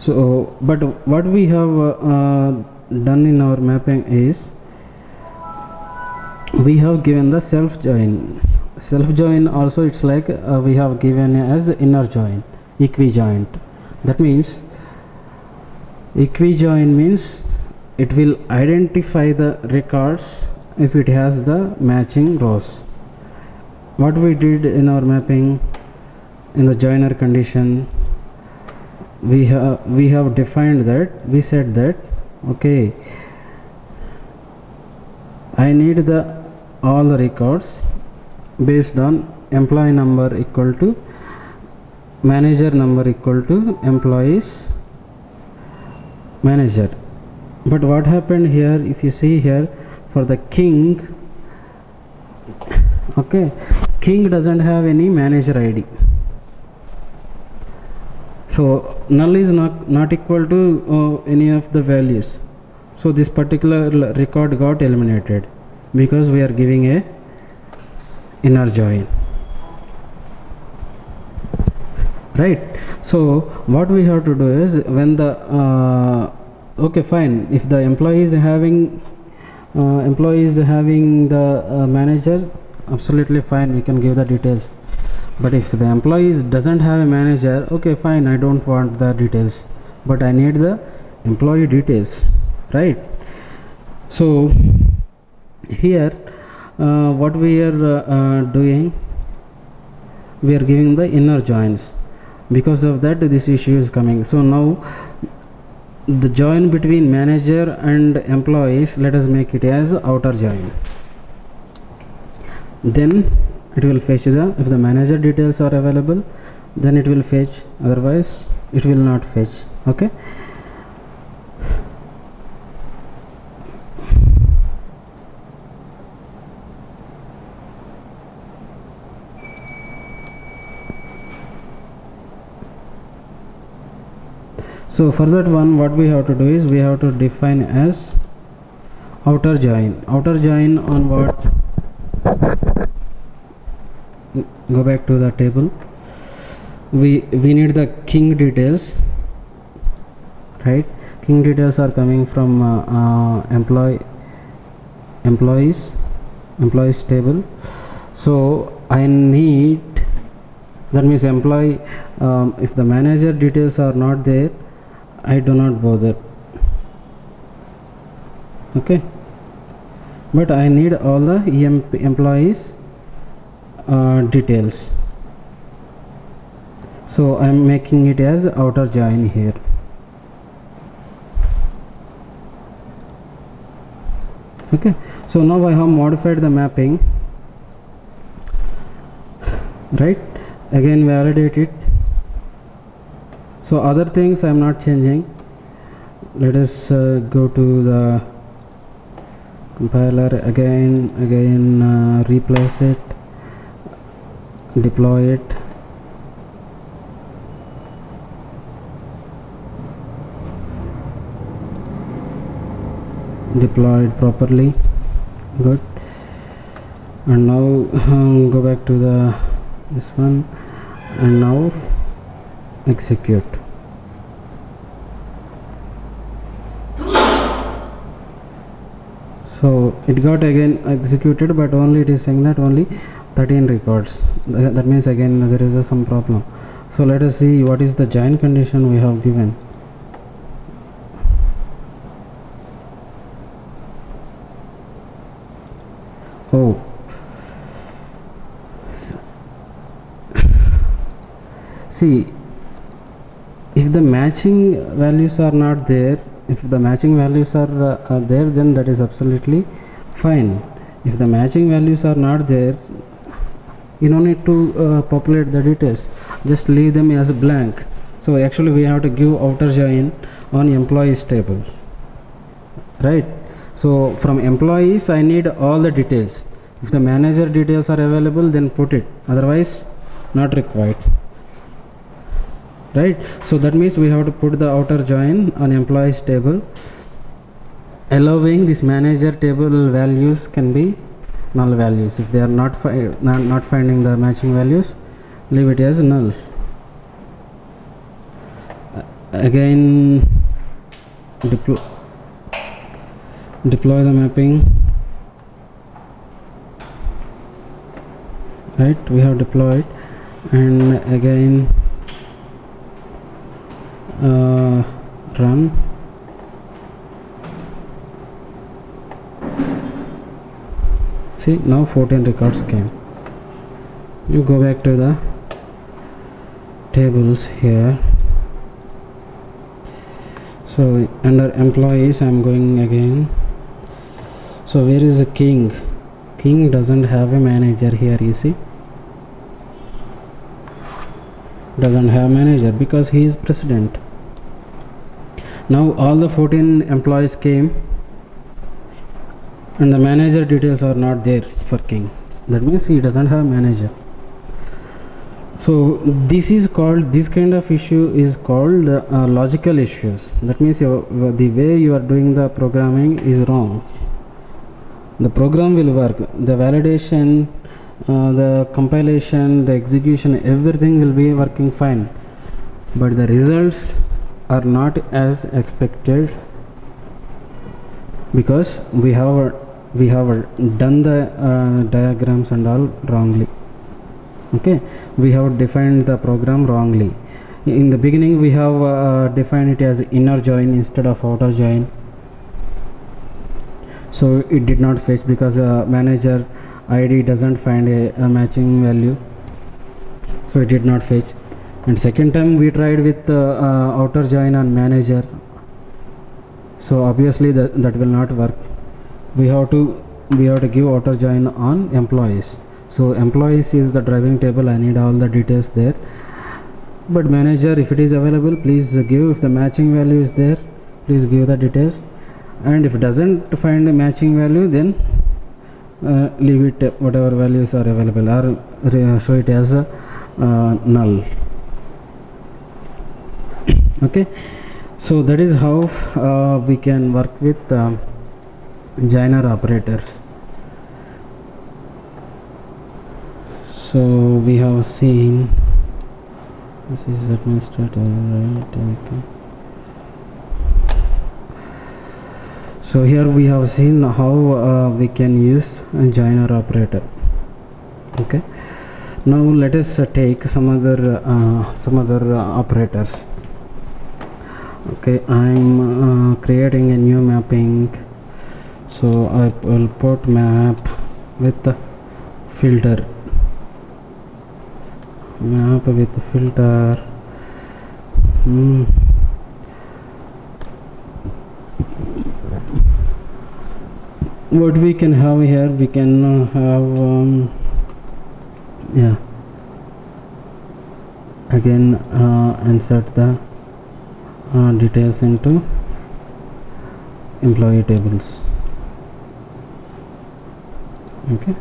So but what we have done in our mapping is we have given the self join also. It's like we have given as inner join, equijoint. That means equijoin means it will identify the records if it has the matching rows. What we did in our mapping in the joiner condition, we have defined that, we said that okay, I need all the records based on employee number equal to manager number equal to employees manager. But what happened here, if you see here, for the king, okay, king doesn't have any manager ID, so null is not equal to any of the values. So this particular record got eliminated because we are giving a inner join, right? So what we have to do is when the okay, fine, if the employee is having the manager, absolutely fine, you can give the details. But if the employee doesn't have a manager, okay, fine, I don't want the details, but I need the employee details, right? So here what we are doing, we are giving the inner joins. Because of that this issue is coming. So now the join between manager and employees, let us make it as outer join. Then it will fetch if the manager details are available, then it will fetch, otherwise it will not fetch. Okay, so for that one, what we have to do is we have to define as outer join. Outer join on what? Go back to the table. We need the king details, right? King details are coming from employees table. So I need, that means employee, if the manager details are not there, I do not bother, okay, but I need all the employees details. So I am making it as outer join here. Okay, so now I have modified the mapping, right? Again validate it. So other things I am not changing. Let us go to the compiler again, replace it, deploy it, deploy it properly, good. And now go back to this one, and now execute. So it got again executed, but only it is saying that only 13 records. That means again there is some problem. So let us see what is the join condition we have given. Oh, see, if the matching values are not there, if the matching values are there, then that is absolutely fine. If the matching values are not there, you don't need to populate the details, just leave them as blank. So actually we have to give outer join on employees table, right? So from employees I need all the details. If the manager details are available, then put it, otherwise not required, right? So that means we have to put the outer join on employees table, allowing this manager table values can be null values. If they are not finding the matching values, leave it as null. again deploy the mapping. Right, we have deployed, and again run. See, now 14 records came. You go back to the tables here. So under employees I'm going again. So where is the king? King doesn't have a manager here, you see. Doesn't have manager because he is president. Now all the 14 employees came and the manager details are not there for king. That means he doesn't have manager. So this is called, this kind of issue is called logical issues. That means the way you are doing the programming is wrong. The program will work, the validation, the compilation, the execution, everything will be working fine, but the results are not as expected because we have done the diagrams and all wrongly. Okay, we have defined the program wrongly. In the beginning we have defined it as inner join instead of outer join, so it did not fetch because manager ID doesn't find a matching value, so it did not fetch. And second time we tried with outer join on manager, so obviously that will not work. We have to give outer join on employees. So employees is the driving table, I need all the details there, but manager, if it is available, please give. If the matching value is there, please give the details, and if it doesn't find a matching value, then leave it whatever values are available, or show it as null. Okay, so that is how we can work with joiner operators. So we have seen, this is administrator, right? Okay. So here we have seen how we can use a joiner operator. Okay, now let us take some other operators. Okay, I'm creating a new mapping, so I will put map with the filter. Map with filter. What we can have here, we can have again insert the details into employee tables. Okay,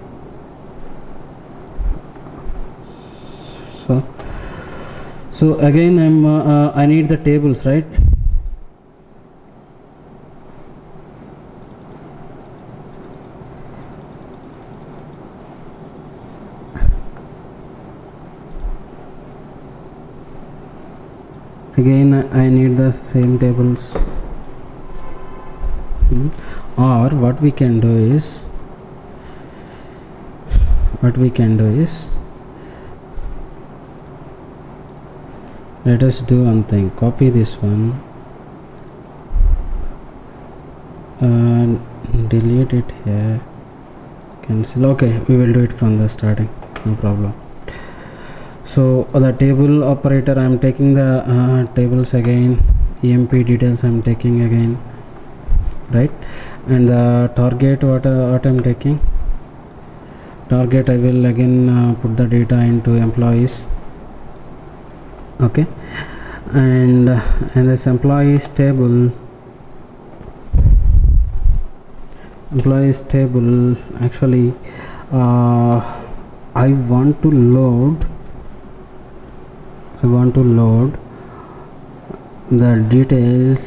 so again I need the tables, right? Again I need the same tables. Or what we can do is let us do one thing, copy this one and delete it here, cancel. Okay, we will do it from the starting, no problem. So the table operator, I am taking the tables again, emp details I am taking again, right? And the target, what I am taking, target I will again put the data into employees. Okay, and this employees table actually I want to load the details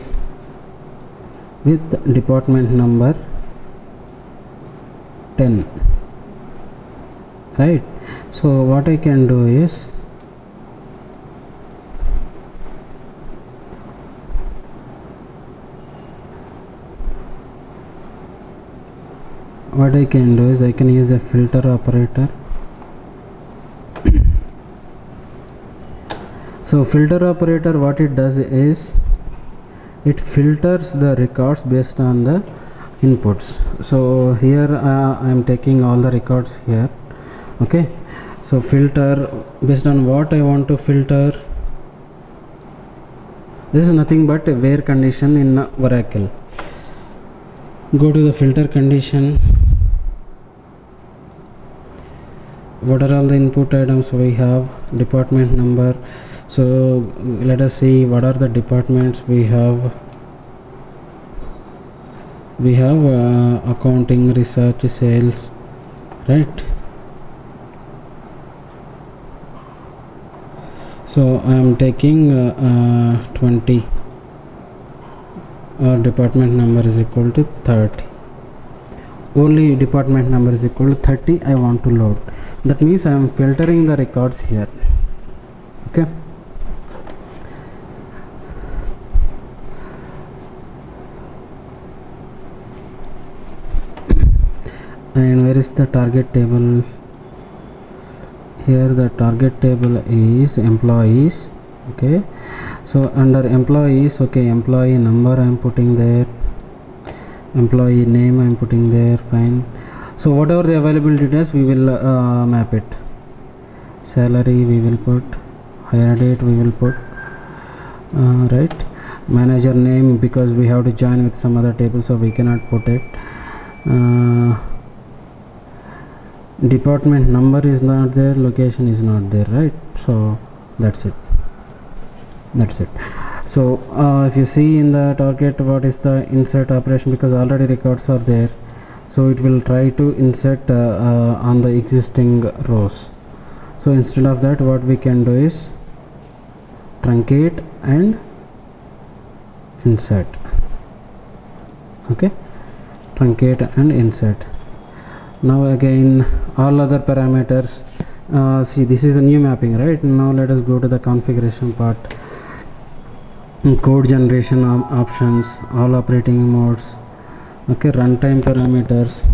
with department number 10, right? So what I can do is what I can do is I can use a filter operator. So filter operator, what it does is it filters the records based on the inputs. So here I am taking all the records here. Okay, so filter based on what I want to filter. This is nothing but a where condition in Oracle. Go to the filter condition. What are all the input items we have? Department number. So let us see what are the departments we have. We have accounting, research, sales, right? So I am taking 20. Department number is equal to 30. Only department number is equal to 30 I want to load. That means I am filtering the records here. Okay. And where is the target table? Here the target table is employees. Okay, so under employees, okay, employee number I am putting there, employee name I am putting there. Fine. So whatever the available details we will map it. Salary we will put, hire date we will put, right. Manager name, because we have to join with some other table, so we cannot put it. Department number is not there, location is not there, right? So that's it. So if you see in the target, what is the insert operation, because already records are there, so it will try to insert on the existing rows. So instead of that, what we can do is truncate and insert. Okay, truncate and insert. Now again all other parameters, see, this is the new mapping, right? Now let us go to the configuration part. Code generation options, all operating modes. Okay, runtime parameters,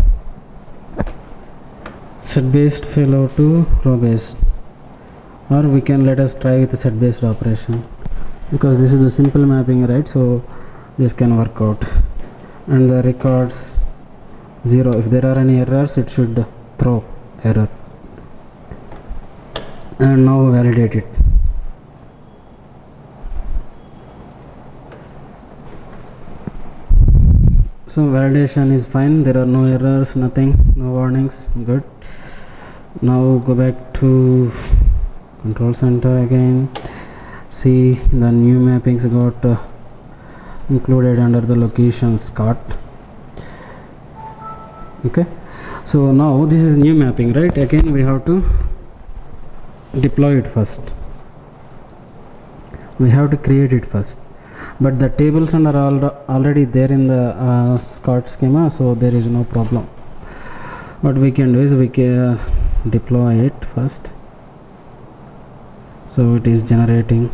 set based failover to row based, or we can let us try with the set based operation, because this is a simple mapping, right? So this can work out. And the records 0, if there are any errors it should throw error. And now validate it. So validation is fine, there are no errors, nothing, no warnings, good. Now go back to control center again. See, the new mappings got included under the location Scott. Okay, so now this is new mapping, right? Again we have to deploy it first, we have to create it first, but the tables are already there in the Scott schema, so there is no problem. What we can do is we can deploy it first. So it is generating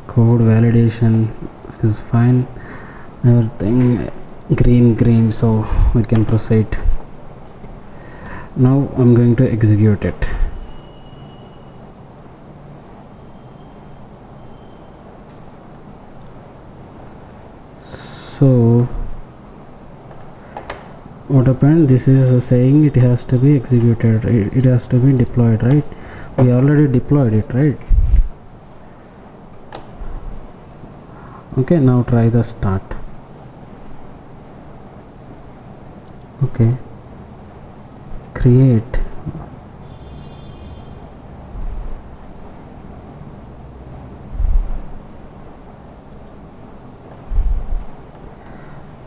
code, validation is fine, everything green, so we can proceed. Now I'm going to execute it. So what happened, this is saying it has to be executed, it has to be deployed, right? We already deployed it, right? Okay, now try the start. Okay, create.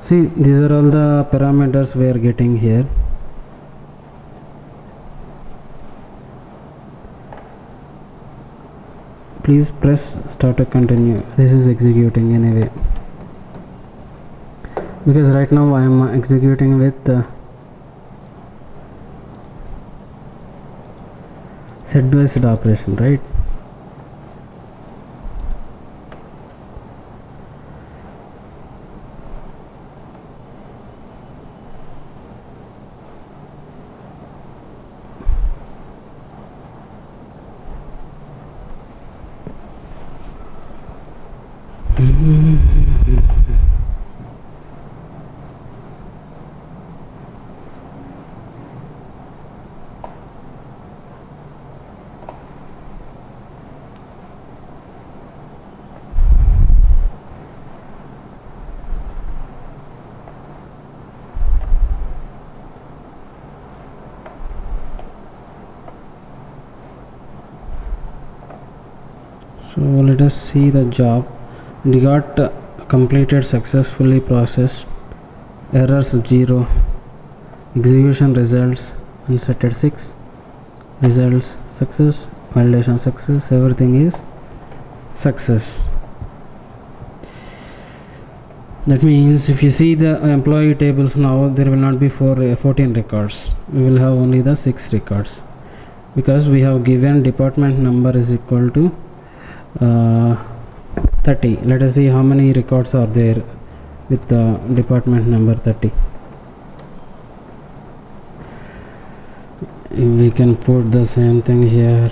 See, these are all the parameters we are getting here. Please press start to continue. This is executing anyway, because right now I am executing with set based operation, right? So let us see the job. We got completed, successfully processed, errors 0, execution results unsettled 6, results success, validation success, everything is success. That means if you see the employee tables now, there will not be 14 records, we will have only the 6 records, because we have given department number is equal to 30. Let us see how many records are there with the department number 30. We can put the same thing here.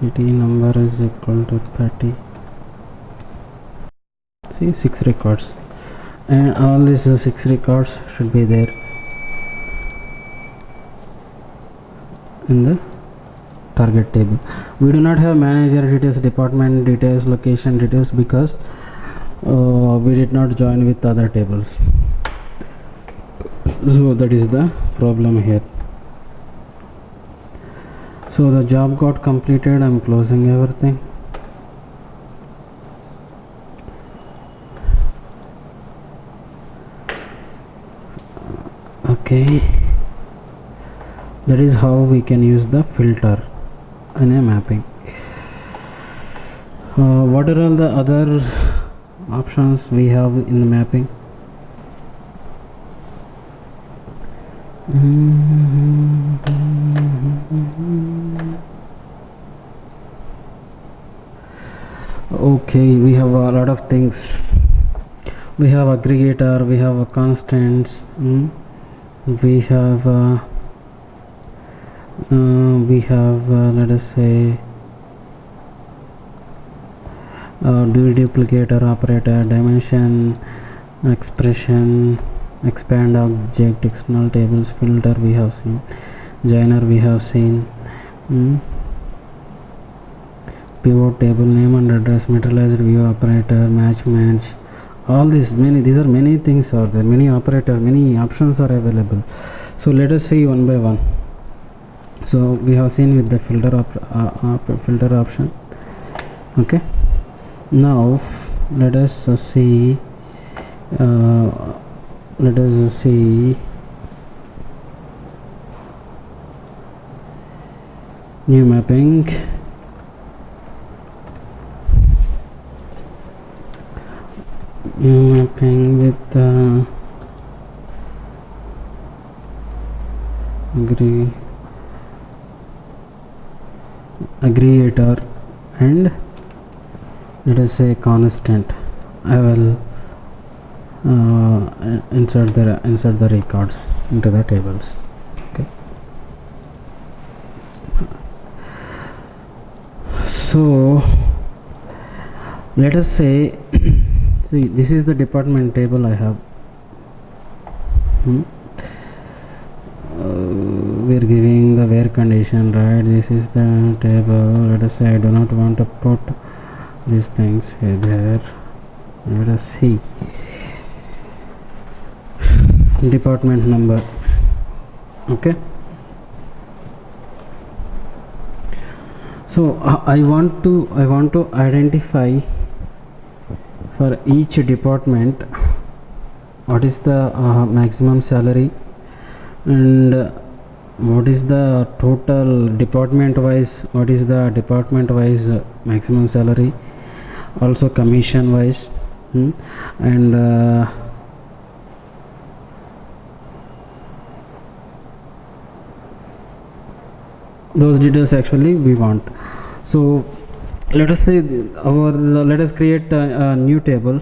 PT number is equal to 30. See, 6 records, and all these 6 records should be there in the target table. We do not have manager details, department details, location details, because we did not join with other tables. So that is the problem here. So the job got completed. I'm closing everything. Okay, that is how we can use the filter in a mapping. What are all the other options we have in the mapping? Okay, we have a lot of things. We have aggregator, we have constants, we have let us say duplicator operator, dimension, expression, expand object, external tables, filter we have seen, joiner we have seen, pivot table, name and address, materialized view operator, match, all these are many things are there, many operators, many options are available. So let us see one by one. So we have seen with the filter filter option. Okay, now let us see new mapping. New mapping with aggregator and let us say constant. I will insert the records into the tables. Okay, so let us say see, this is the department table I have. We are giving the where condition, right? This is the table. Let us say I do not want to put these things here there. Let us see department number. Okay, so I want to identify for each department what is the maximum salary and what is the total department wise, what is the department wise maximum salary, also commission wise, and those details actually we want. So let us say let us create a new table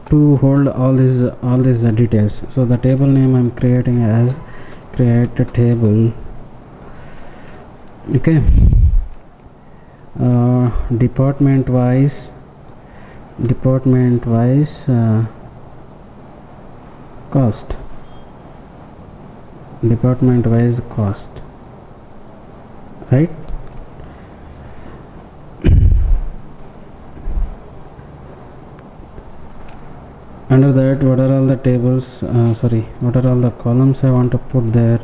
to hold all these details. So the table name I'm creating as create a table. Okay, department wise cost, department wise cost, right? Under that, what are all the tables, what are all the columns I want to put there?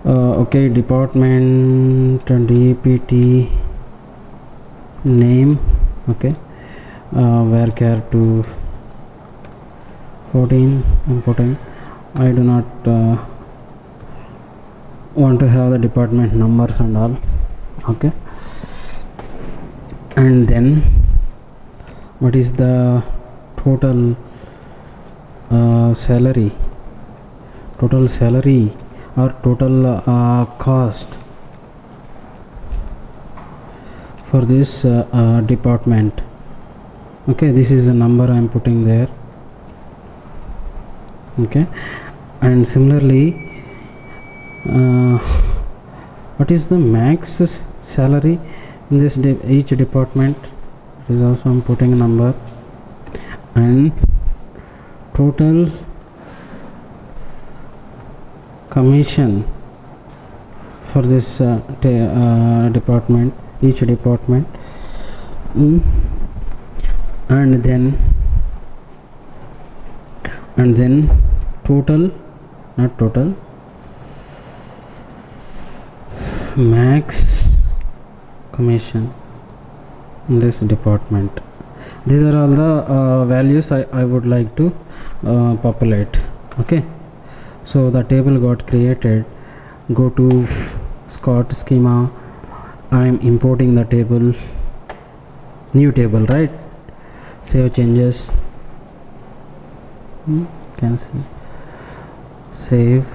Okay, department DEPT name, okay, varchar to 14 important. I do not want to have the department numbers and all, okay. And then what is the total salary or total cost for this department? Okay, this is the number I am putting there, okay. And similarly, what is the max salary in this each department? Is also I'm putting a number. And total commission for this department, each department, and then total, not total, max commission in this department. These are all the values I would like to populate, okay. So the table got created. Go to Scott schema. I am importing the table, new table, right? Save changes, can see, save,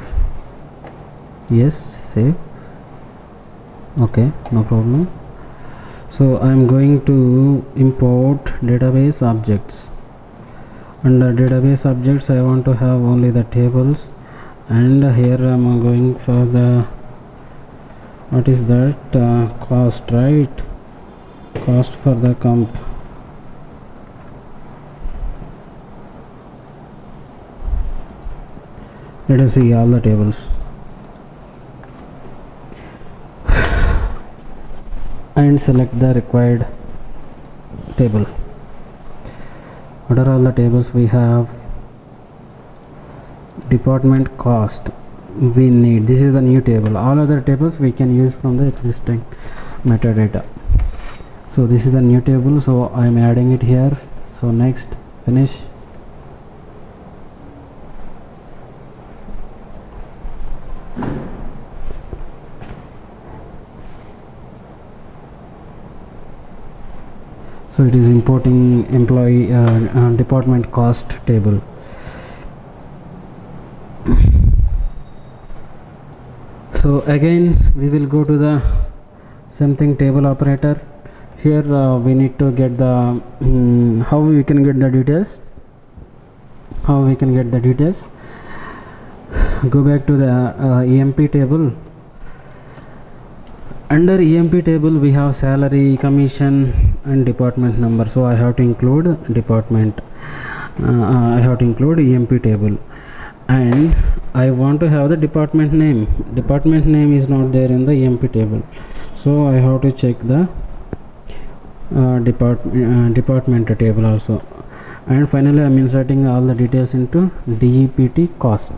yes, save, okay, no problem. So I am going to import database objects. Under database objects I want to have only the tables, and here I am going for the, what is that, cost, right? Cost for the comp. Let us see all the tables. And select the required table. What are all the tables we have? Department cost we need. This is the new table. All other tables we can use from the existing metadata. So this is the new table, so I am adding it here. So next, finish. So it is importing employee department cost table. So again we will go to the something table operator. Here we need to get the how we can get the details. Go back to the EMP table. Under EMP table we have salary, commission and department number. So I have to include department, I have to include EMP table, and I want to have the department name. Department name is not there in the EMP table, so I have to check the department table also. And finally I am inserting all the details into DEPT cost.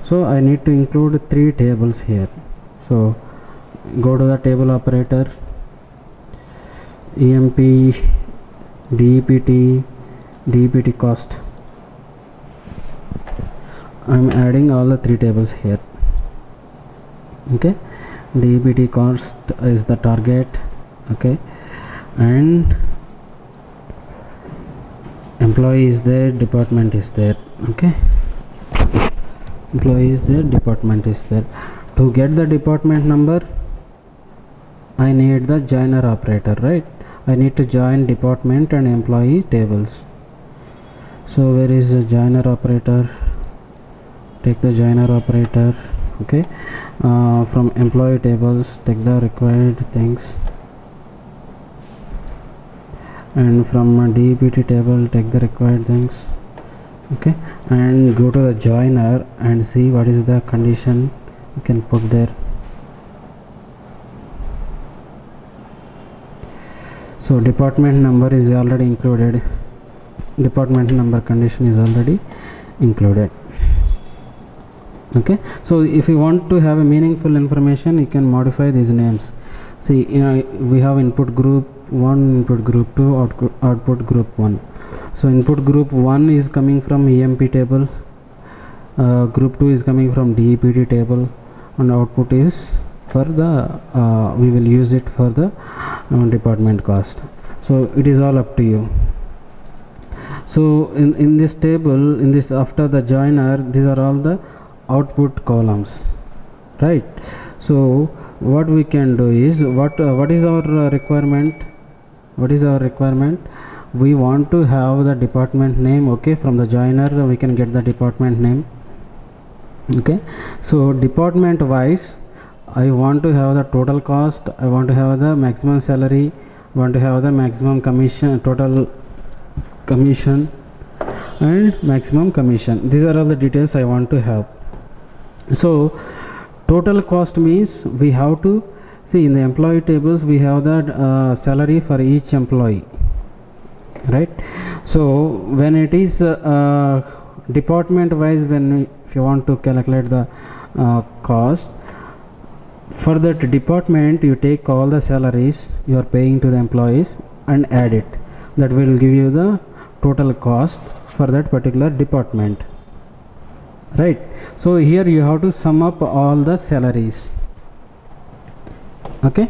So I need to include 3 tables here. So go to the table operator, EMP, DEPT cost. I am adding all the 3 tables here, okay. DEPT cost is the target, okay, and employee is there, department is there, okay. Employee is there, department is there. To get the department number I need the joiner operator, right? I need to join department and employee tables. So where is the joiner operator? Take the joiner operator, okay, From employee tables take the required things, and from DEPT table take the required things. Okay, and go to the joiner and see what is the condition you can put there. So department number is already included, department number condition is already included. Okay, so if you want to have a meaningful information, you can modify these names. See, we have input group 1, input group 2, output group 1. So input group 1 is coming from EMP table, group 2 is coming from DEPT table, and output is for the we will use it for the department cost. So it is all up to you. So in this table, in this after the joiner, these are all the output columns, right? So what we can do is, what is our requirement? What is our requirement? We want to have the department name. Okay, from the joiner we can get the department name. Okay, so department wise, I want to have the total cost, I want to have the maximum salary, I want to have the maximum commission, total commission, and maximum commission. These are all the details I want to have. So total cost means we have to see in the employee tables we have the salary for each employee, right? So when it is department wise, if you want to calculate the cost for that department, you take all the salaries you are paying to the employees and add it. That will give you the total cost for that particular department, right? So here you have to sum up all the salaries. Okay,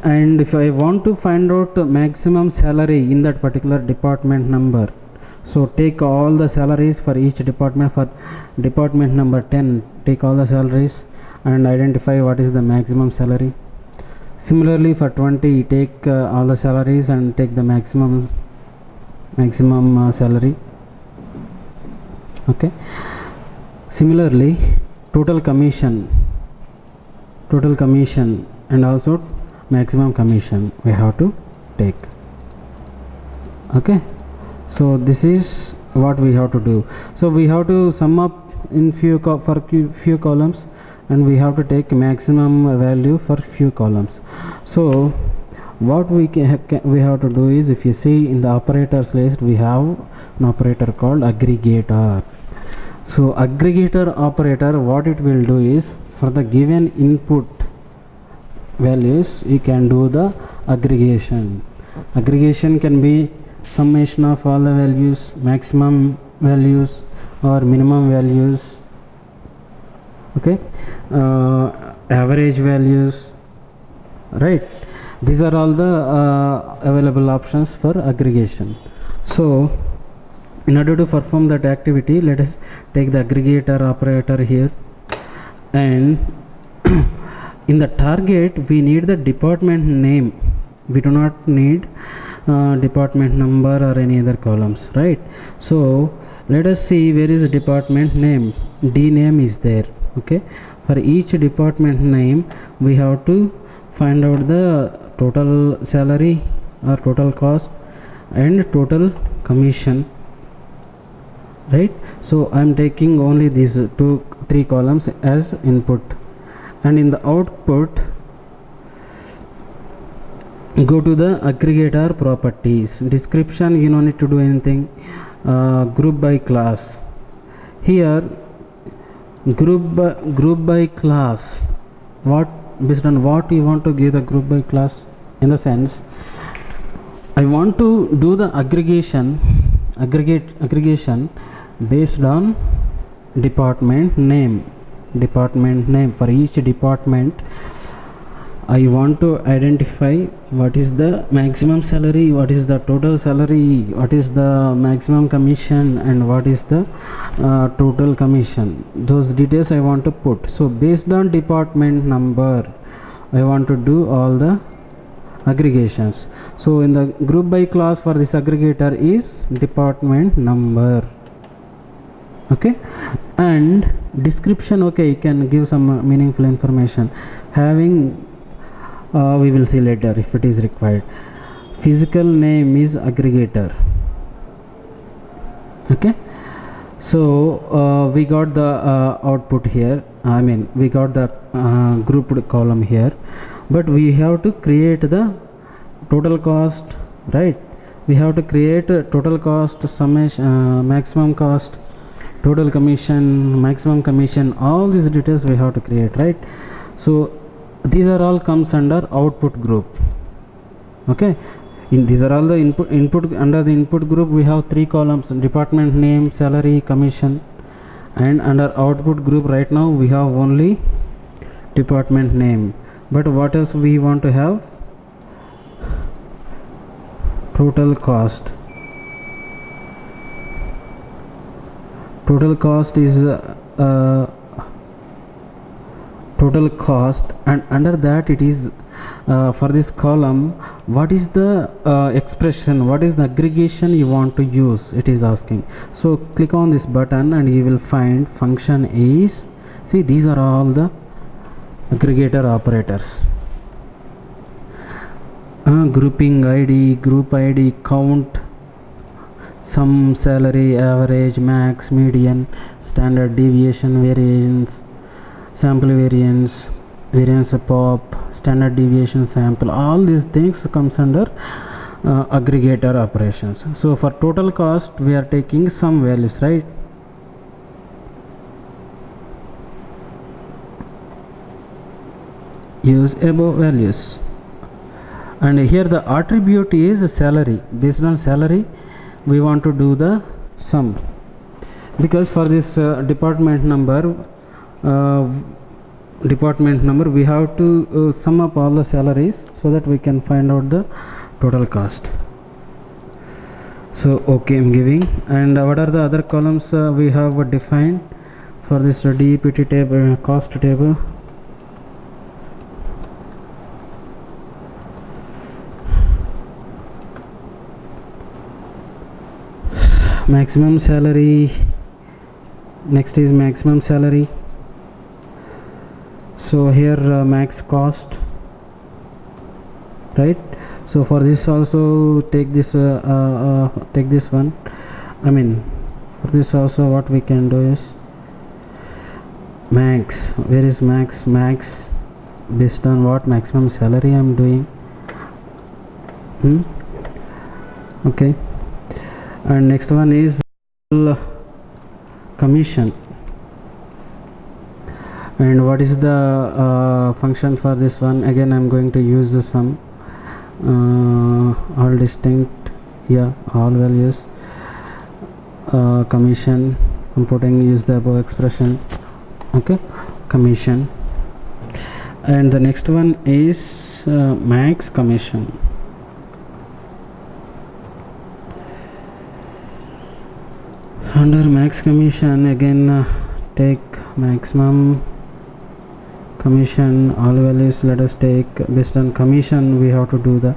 and if I want to find out the maximum salary in that particular department number, so take all the salaries for each department. For department number 10, take all the salaries and identify what is the maximum salary. Similarly for 20, take all the salaries and take the maximum salary. Okay, similarly total commission and also maximum commission we have to take. Okay, so this is what we have to do. So we have to sum up in few columns, and we have to take maximum value for few columns. So what we have to do is, if you see in the operators list, we have an operator called aggregator. So aggregator operator, what it will do is, for the given input values you can do the aggregation. Aggregation can be summation of all the values, maximum values or minimum values. Okay, average values, right? These are all the available options for aggregation. So in order to perform that activity, let us take the aggregator operator here, and in the target we need the department name. We do not need department number or any other columns, right? So let us see where is department name. D name is there. Okay, for each department name we have to find out the total salary or total cost and total commission, right? So I am taking only these 3 columns as input, and in the output go to the aggregator properties. Description, you don't need to do anything. Group by class, here group by class, what based on what you want to give the group by class, in the sense I want to do the aggregation based on department name. For each department I want to identify what is the maximum salary, what is the total salary, what is the maximum commission, and what is the total commission. Those details I want to put. So based on department number I want to do all the aggregations. So in the group by class for this aggregator is department number. Okay, and description, okay, you can give some meaningful information. Having we will see later if it is required. Physical name is aggregator. Okay, so we got the output here, I mean we got the grouped column here, but we have to create the total cost, right? We have to create total cost, summation, maximum cost, total commission, maximum commission, all these details we have to create, right? So these are all comes under output group. Okay, these are all the input under the input group. We have 3 columns: department name, salary, commission. And under output group right now we have only department name, but what else we want to have? Total cost. Total cost is total cost, and under that it is for this column, what is the expression, what is the aggregation you want to use, it is asking. So click on this button and you will find function is, see, these are all the aggregator operators. Grouping ID, group ID, count, sum, salary, average, max, median, standard deviation, variance, sample variance, variance pop, standard deviation sample, all these things comes under aggregator operations. So for total cost we are taking some values, right? Use above values, and here the attribute is salary. Based on salary we want to do the sum, because for this department number we have to sum up all the salaries so that we can find out the total cost. So okay, I'm giving. And what are the other columns we have defined for this DEPT table, cost table? Maximum salary, next is maximum salary. So here max cost, right? So for this also take this one, I mean for this also what we can do is max. Where is max? Max based on what? Maximum salary I am doing. Okay, and next one is commission. And what is the function for this one? Again I'm going to use the sum, all distinct, yeah, all values, commission, I'm putting, use the above expression. Okay, commission. And the next one is max commission. Under max commission again take maximum commission, all values let us take. Based on commission we have to do the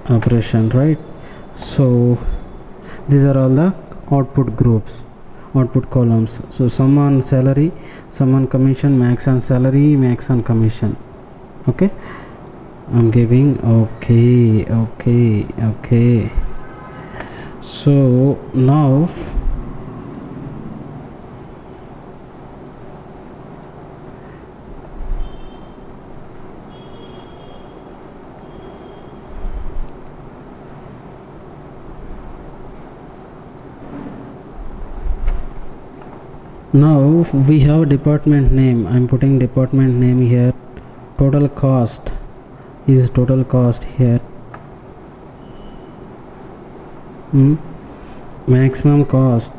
operation, right? So these are all the output groups, output columns. So sum on salary, sum on commission, max on salary, max on commission. Okay, I'm giving. Okay. So now we have department name. I'm putting department name here. Total cost is total cost here. Maximum cost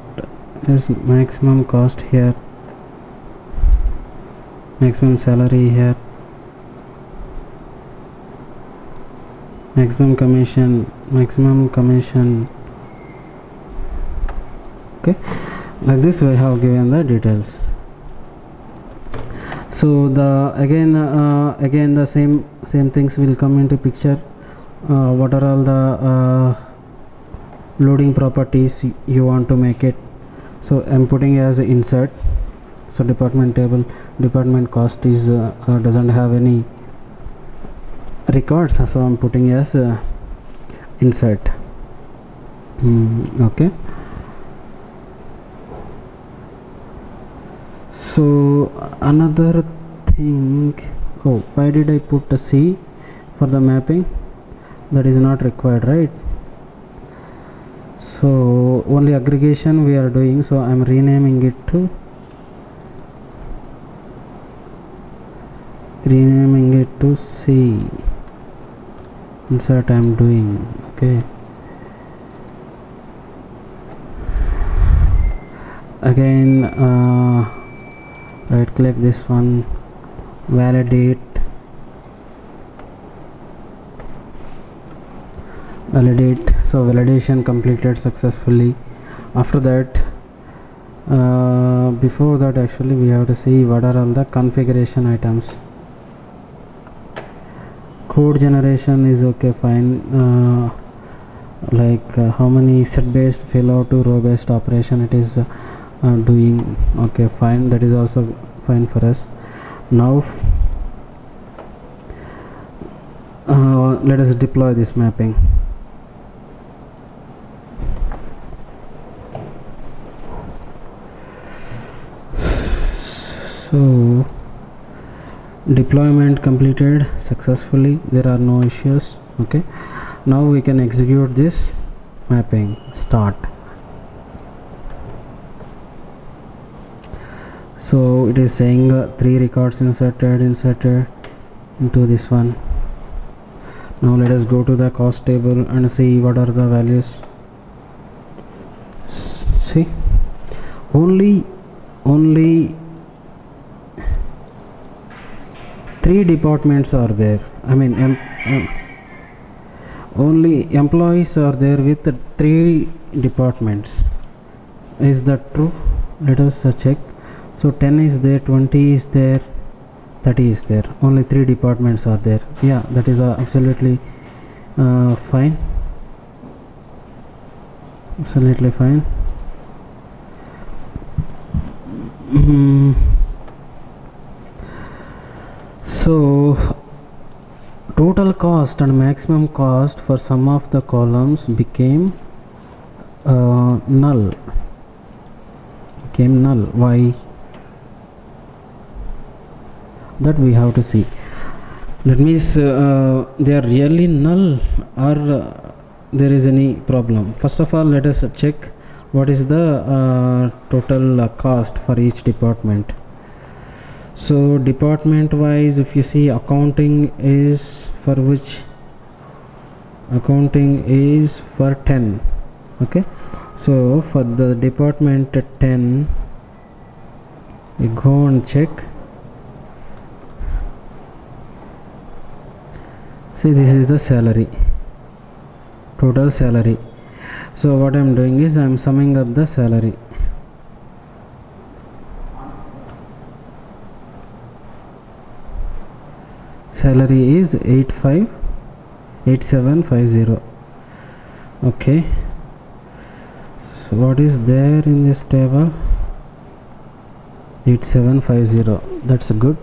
is maximum cost here. Maximum salary here. Maximum commission. Okay, like this we have given the details. So the again the same things will come into picture. What are all the loading properties you want to make it? So I'm putting as insert. So department table, department cost is doesn't have any records, so I'm putting as insert. Okay, so another thing, oh, why did I put a C for the mapping? That is not required, right? So only aggregation we are doing, so I'm renaming it to C. Insert I'm doing. Okay, again right click this one, validate, so validation completed successfully. After that, before that actually we have to see what are all the configuration items. Code generation is okay, fine. How many set based failout to row based operation it is doing, okay, fine, that is also fine for us. Now let us deploy this mapping. So deployment completed successfully, there are no issues. Okay, now we can execute this mapping. Start. So it is saying 3 records inserted into this one. Now let us go to the cost table and see what are the values. See, only 3 departments are there. I mean only employees are there with 3 departments. Is that true? Let us check. So 10 is there, 20 is there, 30 is there. Only 3 departments are there. Yeah, that is absolutely fine. Absolutely fine. So total cost and maximum cost for some of the columns became null. Why? That we have to see. That means they are really null, or there is any problem. First of all, let us check what is the total cost for each department. So department wise, if you see, accounting is for which? Accounting is for 10. Okay, so for the department 10, we go and check. See, this is the salary, total salary. So what I am doing is I am summing up the salary. Salary is 8750. Okay, so what is there in this table? 8750. That's good.